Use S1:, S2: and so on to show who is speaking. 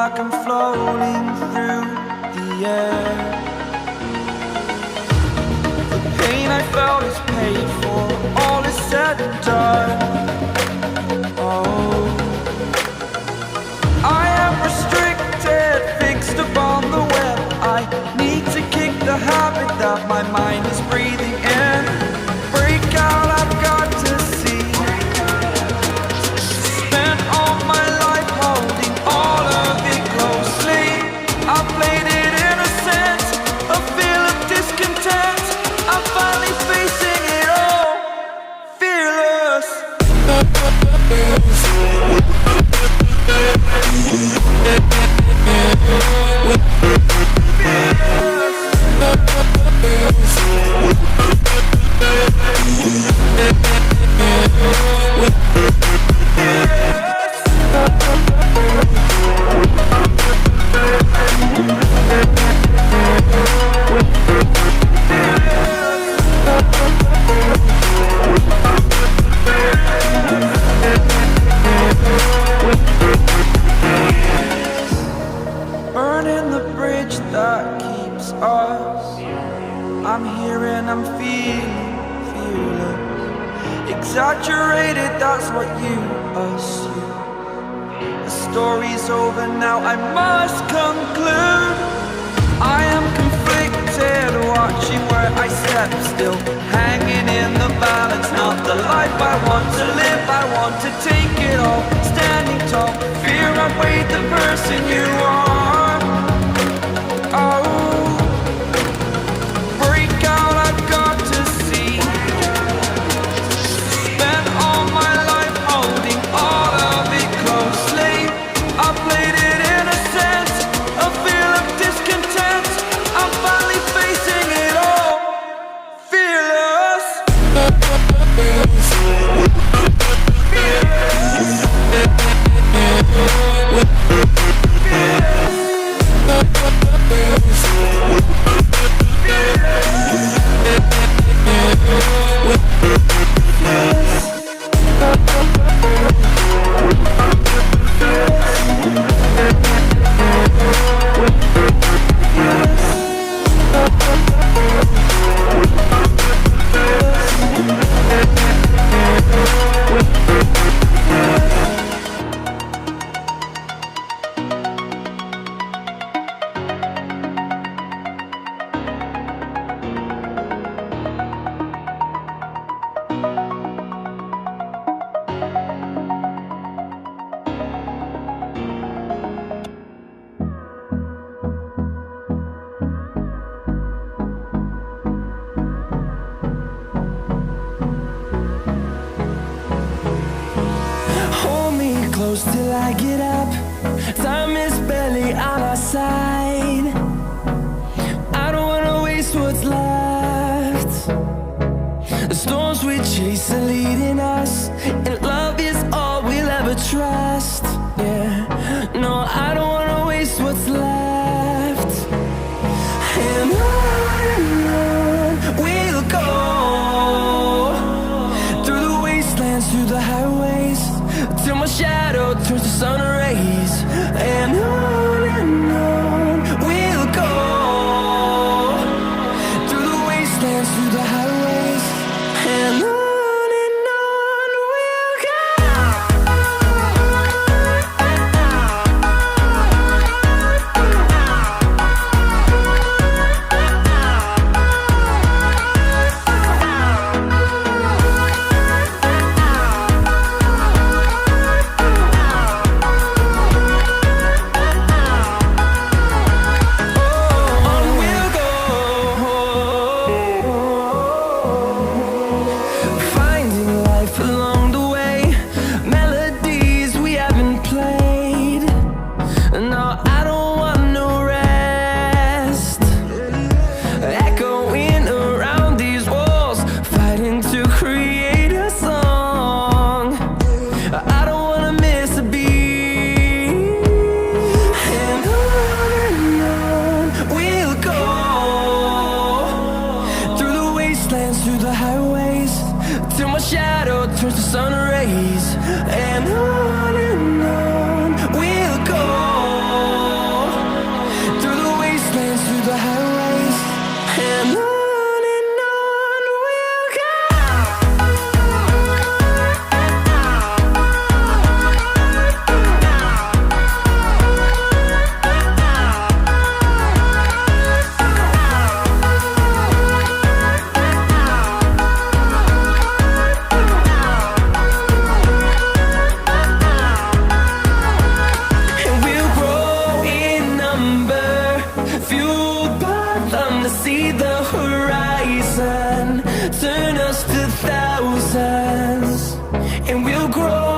S1: like I'm floating through the air. The pain I felt is paid for, all is said and done. Oh, I am restricted, fixed upon the web. I need to kick the habit that my mind is breathing in. Break out, I've got to see. Spent all my life holding all of it closely. I played it innocent, a feel of discontent. I'm finally facing it all, fearless. Burning the bridge that keeps us. I'm here and I'm feeling fearless. Exaggerated, that's what you assume. The story's over now, I must conclude. I am conflicted, watching where I step still, hanging in the balance. Not the life I want to live, I want to take it all. Standing tall, fear outweighed the person you are. Oh, break out, I've got to see. Spent all my life holding all of it closely. I played it innocent, a feel of discontent. I'm finally facing it all, fearless. Close till I get up. Time is barely on our side. I don't wanna waste what's left. The storms we chase are leading us, and love is all we'll ever trust. Yeah, no, I don't wanna waste what's left. And on we'll go, through the wastelands, through the highways, till my shadow turns to sun rays. And on we'll go, through the wastelands, through the highways. And on we'll go. turns to sun rays, and on we'll go. and we'll grow.